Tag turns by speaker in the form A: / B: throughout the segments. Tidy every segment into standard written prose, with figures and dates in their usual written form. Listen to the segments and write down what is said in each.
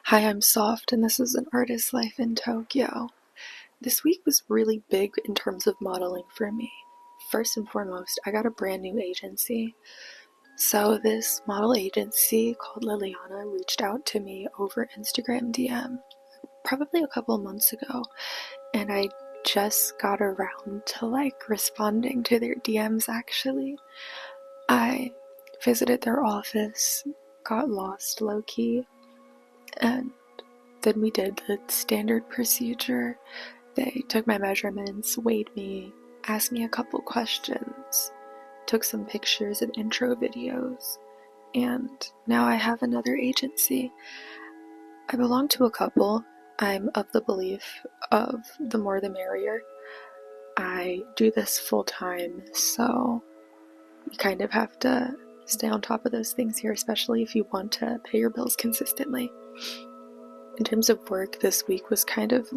A: Hi, I'm Soft, and this is an artist's life in Tokyo. This week was really big in terms of modeling for me. First and foremost, I got a brand new agency. So, this model agency called Liliana reached out to me over Instagram DM probably a couple months ago, and I just got around to responding to their DMs actually. I visited their office, got lost low key, and then we did the standard procedure. They took my measurements, weighed me, asked me a couple questions, took some pictures and intro videos, and now I have another agency. I belong to a couple. I'm of the belief of the more the merrier. I do this full time, so you kind of have to stay on top of those things here, especially if you want to pay your bills consistently. In terms of work, this week was kind of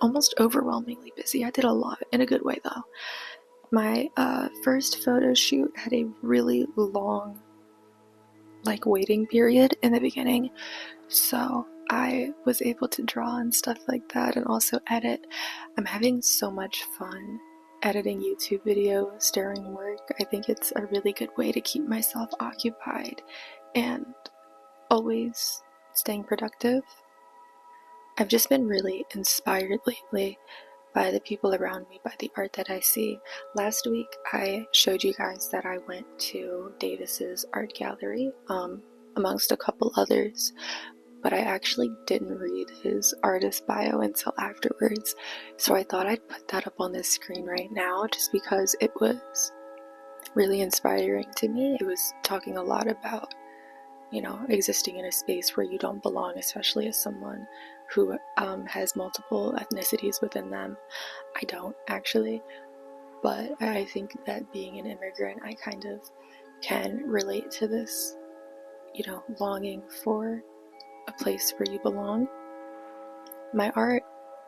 A: almost overwhelmingly busy. I did a lot, in a good way though. My first photo shoot had a really long waiting period in the beginning, so I was able to draw and stuff like that and also edit. I'm having so much fun editing YouTube videos during work. I think it's a really good way to keep myself occupied and always staying productive. I've just been really inspired lately by the people around me, by the art that I see. Last week I showed you guys that I went to Davis's art gallery, amongst a couple others, but I actually didn't read his artist bio until afterwards, so I thought I'd put that up on the screen right now just because it was really inspiring to me. It was talking a lot about existing in a space where you don't belong, especially as someone who has multiple ethnicities within them. I don't actually, but I think that being an immigrant, I kind of can relate to this, longing for a place where you belong. My art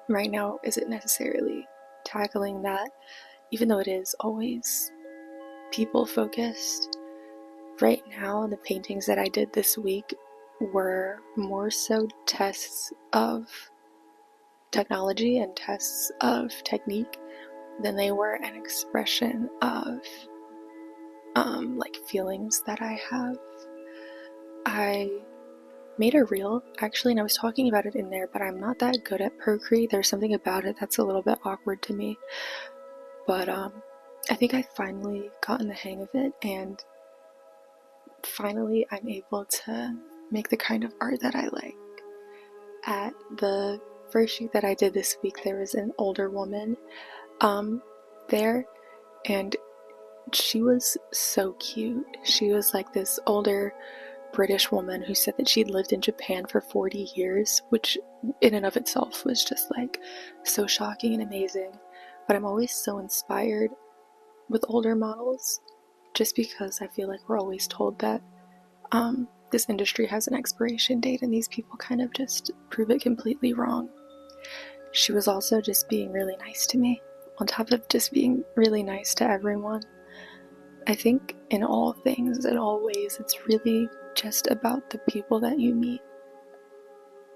A: right now isn't necessarily tackling that, even though it is always people focused. Right now, the paintings that I did this week were more so tests of technology and tests of technique than they were an expression of feelings that I have. I made a reel actually, and I was talking about it in there, but I'm not that good at Procreate. There's something about it that's a little bit awkward to me, but I think I finally gotten the hang of it, and finally I'm able to make the kind of art that I like. At the first shoot that I did this week, there was an older woman there, and she was so cute. She was like this older British woman who said that she'd lived in Japan for 40 years, which in and of itself was just so shocking and amazing. But I'm always so inspired with older models, just because I feel like we're always told that this industry has an expiration date, and these people kind of just prove it completely wrong. She was also just being really nice to me, on top of just being really nice to everyone. I think in all things, in all ways, it's really just about the people that you meet.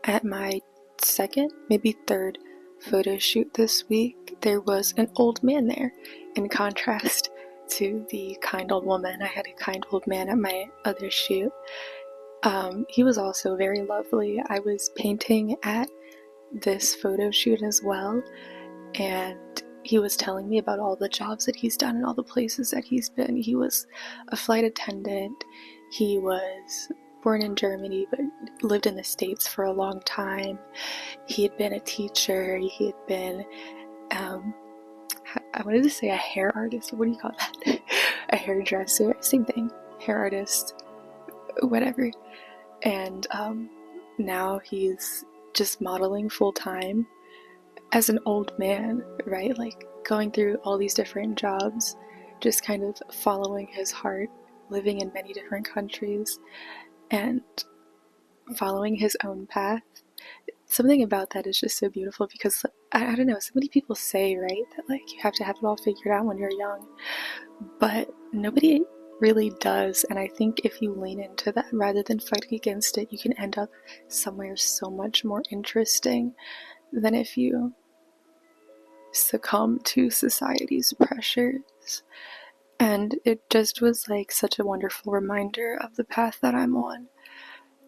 A: At my second, maybe third photo shoot this week, there was an old man there, in contrast to the kind old woman. I had a kind old man at my other shoot. He was also very lovely. I was painting at this photo shoot as well, and he was telling me about all the jobs that he's done and all the places that he's been. He was a flight attendant. He was born in Germany but lived in the States for a long time. He had been a teacher. He had been, I wanted to say a hair artist. What do you call that? A hairdresser. Same thing. Hair artist. Whatever. And now he's just modeling full time as an old man, right? Going through all these different jobs, just kind of following his heart, living in many different countries, and following his own path. Something about that is just so beautiful, because I don't know, so many people say, right, that you have to have it all figured out when you're young, but nobody really does, and I think if you lean into that rather than fighting against it, you can end up somewhere so much more interesting than if you succumb to society's pressures. And it just was like such a wonderful reminder of the path that I'm on,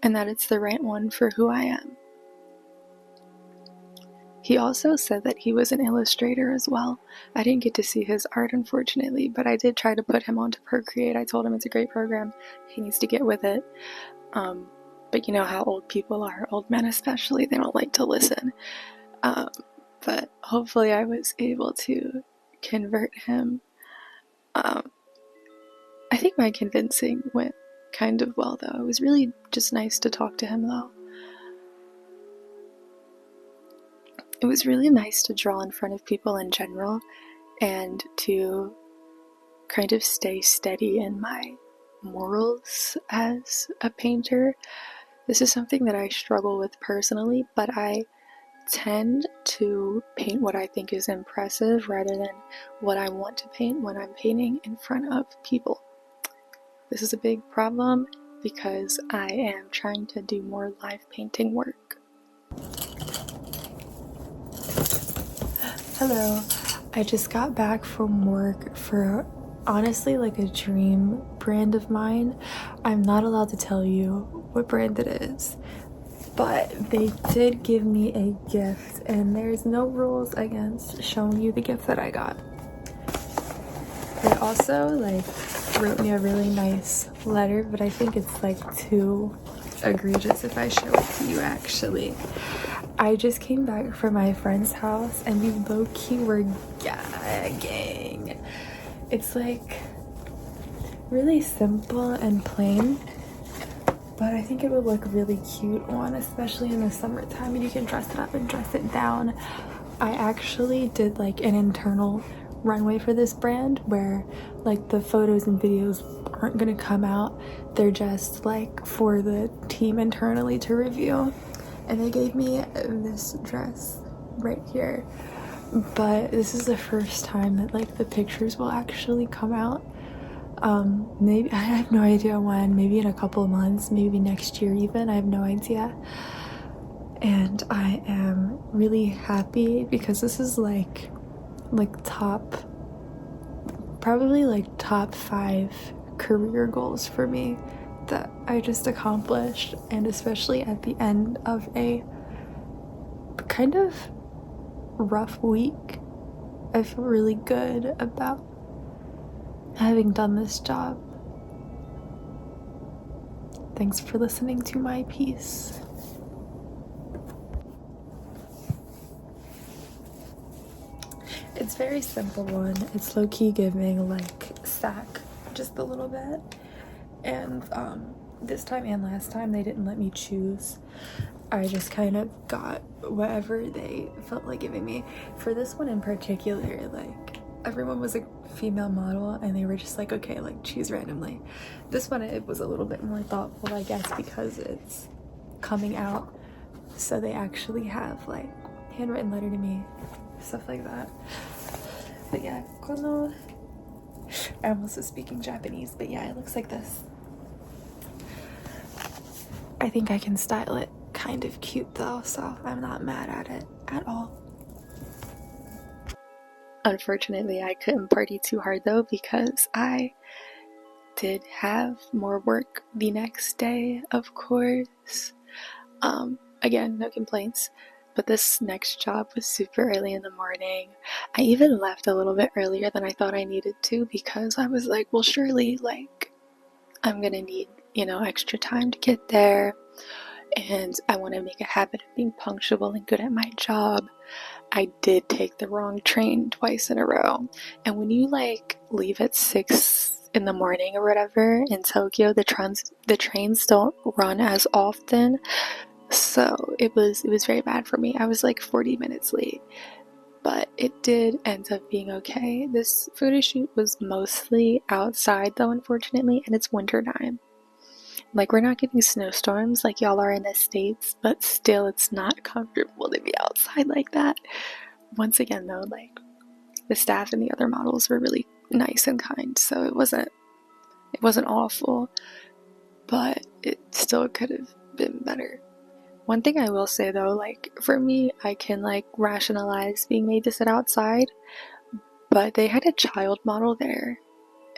A: and that it's the right one for who I am. He also said that he was an illustrator as well. I didn't get to see his art, unfortunately, but I did try to put him onto Procreate. I told him it's a great program. He needs to get with it. But you know how old people are, old men especially, they don't like to listen. But hopefully I was able to convert him. I think my convincing went kind of well, though. It was really just nice to talk to him, though. It was really nice to draw in front of people in general and to kind of stay steady in my morals as a painter. This is something that I struggle with personally, but I tend to paint what I think is impressive rather than what I want to paint when I'm painting in front of people. This is a big problem because I am trying to do more live painting work. Hello, I just got back from work for honestly like a dream brand of mine. I'm not allowed to tell you what brand it is, but they did give me a gift, and there's no rules against showing you the gift that I got. They also like wrote me a really nice letter, but I think it's like too egregious if I show it to you actually. I just came back from my friend's house and we low-key were gagging. It's like really simple and plain, but I think it would look really cute on, especially in the summertime, and you can dress it up and dress it down. I actually did like an internal runway for this brand where like the photos and videos aren't gonna come out. They're just like for the team internally to review. And they gave me this dress right here, but this is the first time that like the pictures will actually come out. Maybe, I have no idea when, maybe in a couple of months, maybe next year even, I have no idea. And I am really happy because this is like probably like top 5 career goals for me that I just accomplished, and especially at the end of a kind of rough week, I feel really good about having done this job. Thanks for listening to my piece. It's very simple one. It's low-key giving like sack just a little bit. And this time and last time they didn't let me choose. I just kind of got whatever they felt like giving me. For this one in particular, like everyone was a female model and they were just like, okay, like choose randomly. This one, it was a little bit more thoughtful, I guess, because it's coming out, so they actually have like handwritten letter to me, stuff like that. But yeah, I almost was speaking Japanese, but yeah, it looks like this. I think I can style it kind of cute though, so I'm not mad at it at all. Unfortunately, I couldn't party too hard though because I did have more work the next day, of course. Again, no complaints, but this next job was super early in the morning. I even left a little bit earlier than I thought I needed to because I was like, well, surely like I'm gonna need, extra time to get there, and I want to make a habit of being punctual and good at my job. I did take the wrong train twice in a row, and when you like leave at 6 in the morning or whatever in Tokyo, the trains don't run as often, so it was very bad for me. I was like 40 minutes late, but it did end up being okay. This photo shoot was mostly outside though, unfortunately, and it's winter time. Like, we're not getting snowstorms like y'all are in the States, but still it's not comfortable to be outside like that. Once again though, like, the staff and the other models were really nice and kind, so it wasn't It wasn't awful, but it still could have been better. One thing I will say though, like for me, I can like rationalize being made to sit outside, but they had a child model there,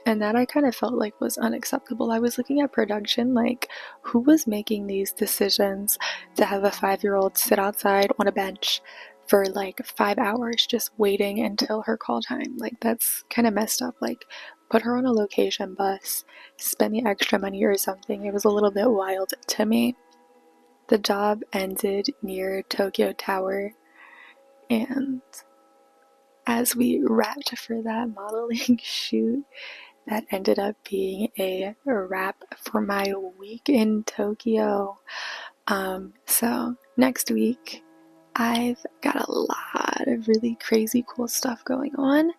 A: and that I kind of felt like was unacceptable. I was looking at production, like who was making these decisions to have a 5-year-old sit outside on a bench for like 5 hours just waiting until her call time? Like that's kind of messed up. Like put her on a location bus, spend the extra money or something. It was a little bit wild to me. The job ended near Tokyo Tower, and as we wrapped for that modeling shoot, that ended up being a wrap for my week in Tokyo. So next week, I've got a lot of really crazy cool stuff going on.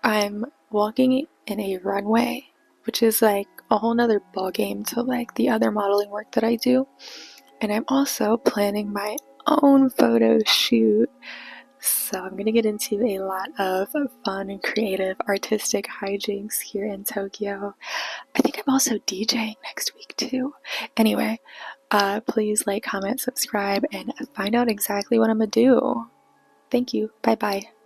A: I'm walking in a runway, which is like a whole nother ball game to like the other modeling work that I do. And I'm also planning my own photo shoot. So I'm gonna get into a lot of fun and creative artistic hijinks here in Tokyo. I think I'm also DJing next week too. Anyway, please like, comment, subscribe, and find out exactly what I'm gonna do. Thank you. Bye bye.